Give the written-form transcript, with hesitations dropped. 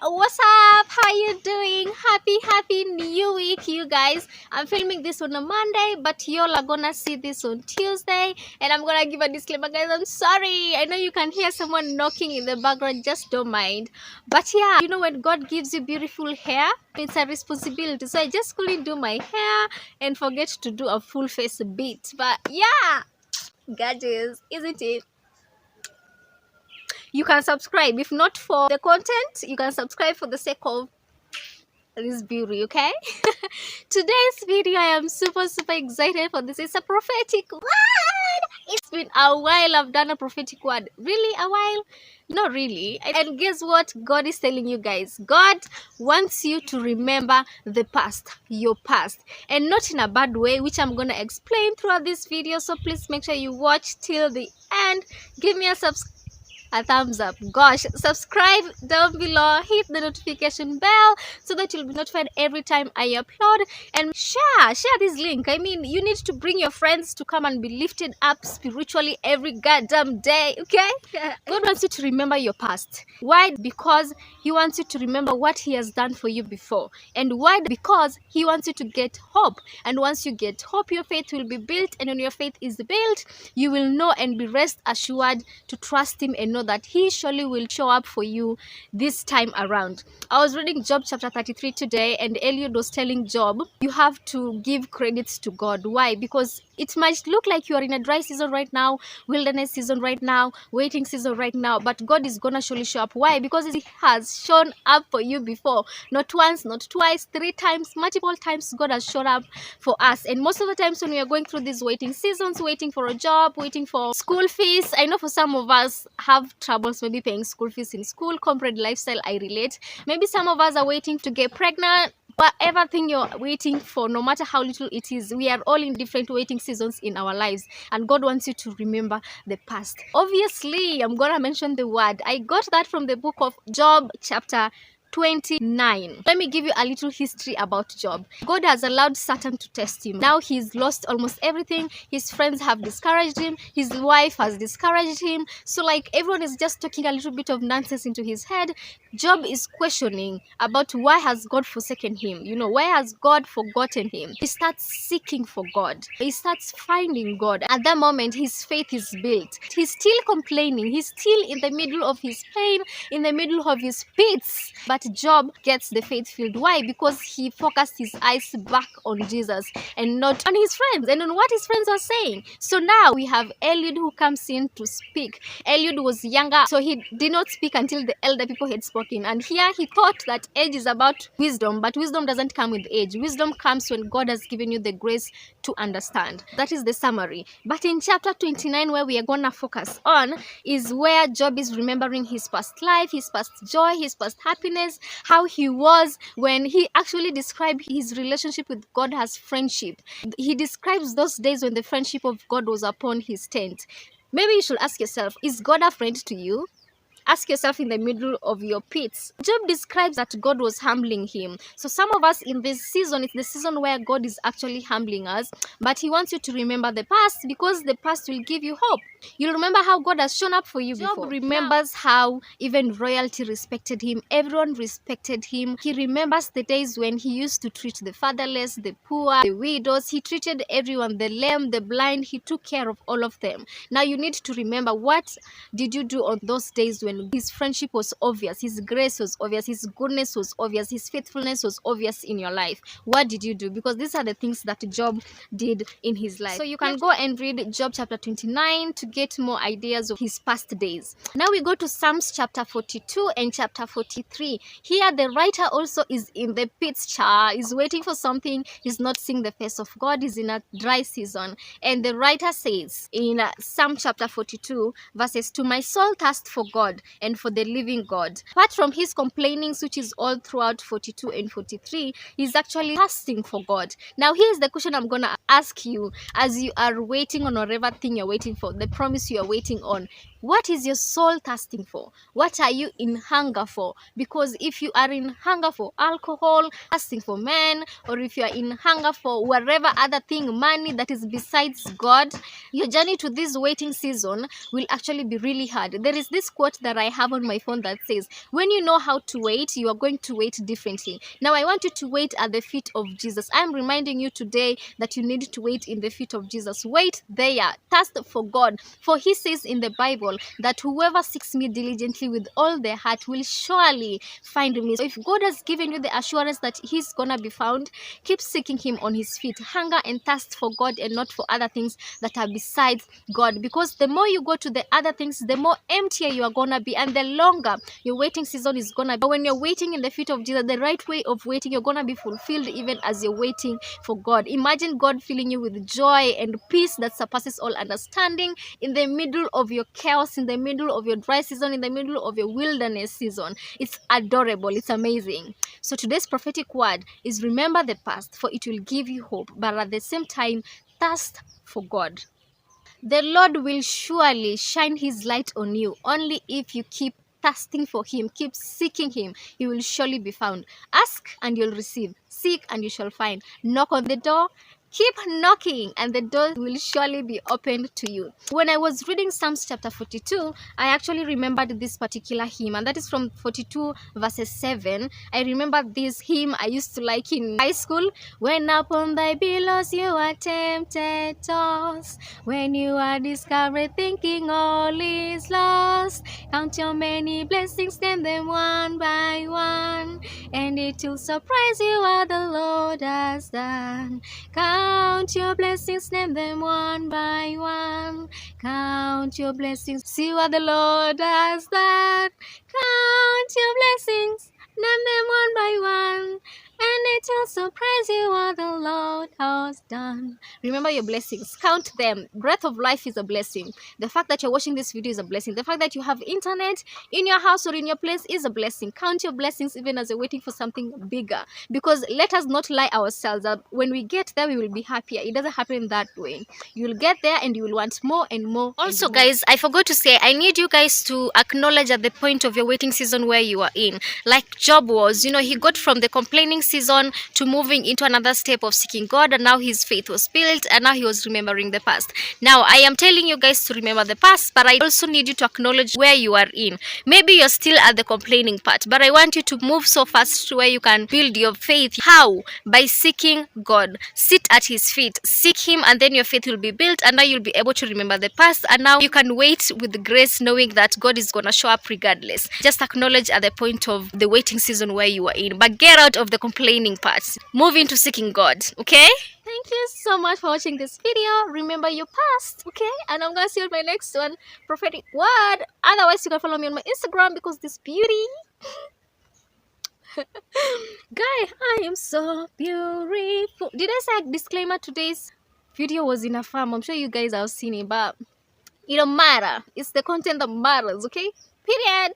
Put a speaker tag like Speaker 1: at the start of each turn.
Speaker 1: What's up? How you doing? Happy new week, you guys. I'm filming this on a Monday, but y'all are gonna see this on Tuesday, and I'm gonna give a disclaimer, guys. I'm sorry. I know you can hear someone knocking in the background, just don't mind. But yeah, you know, when God gives you beautiful hair, it's a responsibility. So I just couldn't do my hair and forget to do a full face beat. But yeah, gorgeous, isn't it? You can subscribe. If not for the content, you can subscribe for the sake of this beauty, okay? Today's video, I am super excited for this. It's a prophetic word. It's been a while I've done a prophetic word. Really a while? Not really. And guess what God is telling you guys? God wants you to remember the past, your past, and not in a bad way, which I'm gonna explain throughout this video. So please make sure you watch till the end. Give me a thumbs up. Gosh, subscribe down below, hit the notification bell so that you'll be notified every time I upload, and share this link. I mean, you need to bring your friends to come and be lifted up spiritually every goddamn day, okay? God wants you to remember your past. Why? Because he wants you to remember what he has done for you before. And why? Because he wants you to get hope, and once you get hope, your faith will be built, and when your faith is built, you will know and be rest assured to trust him and know that he surely will show up for you this time around. I was reading Job chapter 33 today, and Eliud was telling Job, you have to give credits to God. Why? Because it might look like you are in a dry season right now, wilderness season right now, waiting season right now, but God is gonna surely show up. Why? Because he has shown up for you before. Not once, not twice, 3 times, multiple times God has shown up for us. And most of the times when we are going through these waiting seasons, waiting for a job, waiting for school fees, I know for some of us have troubles maybe paying school fees in school, corporate lifestyle, I relate. Maybe some of us are waiting to get pregnant. Whatever thing you're waiting for, no matter how little it is, we are all in different waiting seasons in our lives, and God wants you to remember the past. Obviously, I'm gonna mention the word. I got that from the book of Job chapter 29. Let me give you a little history about Job. God has allowed Satan to test him. Now he's lost almost everything. His friends have discouraged him. His wife has discouraged him. So like everyone is just talking a little bit of nonsense into his head. Job is questioning about why has God forsaken him? You know, why has God forgotten him? He starts seeking for God. He starts finding God. At that moment, his faith is built. He's still complaining. He's still in the middle of his pain, in the middle of his pits. But Job gets the faith filled. Why? Because he focused his eyes back on Jesus and not on his friends and on what his friends are saying. So now we have Eliud who comes in to speak. Eliud was younger, so he did not speak until the elder people had spoken. And here he thought that age is about wisdom, but wisdom doesn't come with age. Wisdom comes when God has given you the grace to understand. That is the summary. But in chapter 29, where we are going to focus on, is where Job is remembering his past life, his past joy, his past happiness, how he was when he actually described his relationship with God as friendship. He describes those days when the friendship of God was upon his tent. Maybe you should ask yourself, is God a friend to you? Ask yourself in the middle of your pits. Job describes that God was humbling him. So some of us in this season, it's the season where God is actually humbling us, but he wants you to remember the past, because the past will give you hope. You'll remember how God has shown up for you before. Job remembers how even royalty respected him. Everyone respected him. He remembers the days when he used to treat the fatherless, the poor, the widows. He treated everyone, the lame, the blind. He took care of all of them. Now you need to remember, what did you do on those days when his friendship was obvious, his grace was obvious, his goodness was obvious, his faithfulness was obvious in your life? What did you do? Because these are the things that Job did in his life. So you can go and read Job chapter 29 to get more ideas of his past days. Now we go to Psalms chapter 42 and chapter 43. Here the writer also is in the pits, is waiting for something. He's not seeing the face of God. He's in a dry season. And the writer says in Psalm chapter 42 verses 2, my soul thirsts for God and for the living God. Apart from his complainings, which is all throughout 42 and 43, he's actually thirsting for God. Now here's the question I'm gonna ask you as you are waiting on whatever thing you're waiting for, the promise you are waiting on. What is your soul thirsting for? What are you in hunger for? Because if you are in hunger for alcohol, thirsting for men, or if you are in hunger for whatever other thing, money that is besides God, your journey to this waiting season will actually be really hard. There is this quote that I have on my phone that says, when you know how to wait, you are going to wait differently. Now, I want you to wait at the feet of Jesus. I'm reminding you today that you need to wait in the feet of Jesus. Wait there, thirst for God. For he says in the Bible that whoever seeks me diligently with all their heart will surely find me. So if God has given you the assurance that he's gonna be found, keep seeking him on his feet. Hunger and thirst for God and not for other things that are besides God. Because the more you go to the other things, the more emptier you are gonna be, and the longer your waiting season is gonna be. But when you're waiting in the feet of Jesus, the right way of waiting, you're gonna be fulfilled even as you're waiting for God. Imagine God filling you with joy and peace that surpasses all understanding in the middle of your chaos, in the middle of your dry season, in the middle of your wilderness season. It's adorable. It's amazing. So today's prophetic word is, remember the past, for it will give you hope, but at the same time, thirst for God. The Lord will surely shine his light on you only if you keep thirsting for him, keep seeking him. He will surely be found. Ask and you'll receive. Seek and you shall find. Knock on the door. Keep knocking and the door will surely be opened to you. When I was reading Psalms chapter 42, I actually remembered this particular hymn, and that is from 42 verses 7. I remember this hymn I used to like in high school. When upon thy billows you are tempted, tossed, when you are discovered thinking all is lost, count your many blessings, name them one by one, and it will surprise you what the Lord has done. Count your blessings, name them one by one. Count your blessings, see what the Lord has done. Count your blessings, name them one by one, and it will surprise you what the Lord has done. Remember your blessings, count them. Breath of life is a blessing. The fact that you're watching this video is a blessing. The fact that you have internet in your house or in your place is a blessing. Count your blessings even as you're waiting for something bigger. Because let us not lie ourselves that when we get there, we will be happier. It doesn't happen that way. You'll get there and you will want more and more. Also, guys, I forgot to say, I need you guys to acknowledge at the point of your waiting season where you are in. Like Job was, he got from the complaining season to moving into another step of seeking God, and now his faith was built, and now he was remembering the past. Now, I am telling you guys to remember the past, but I also need you to acknowledge where you are in. Maybe you're still at the complaining part, but I want you to move so fast to where you can build your faith. How? By seeking God. Sit at his feet, seek him, and then your faith will be built, and now you'll be able to remember the past, and now you can wait with grace, knowing that God is going to show up regardless. Just acknowledge at the point of the waiting season where you are in, but get out of the complaining part. Move into seeking God, okay? Thank you so much for watching this video. Remember your past, okay? And I'm gonna see you in my next one, prophetic word. Otherwise, you can follow me on my Instagram, because this beauty guy, I am so beautiful. Did I say a disclaimer? Today's video was in a farm. I'm sure you guys have seen it, but it don't matter. It's the content that matters, okay? Period.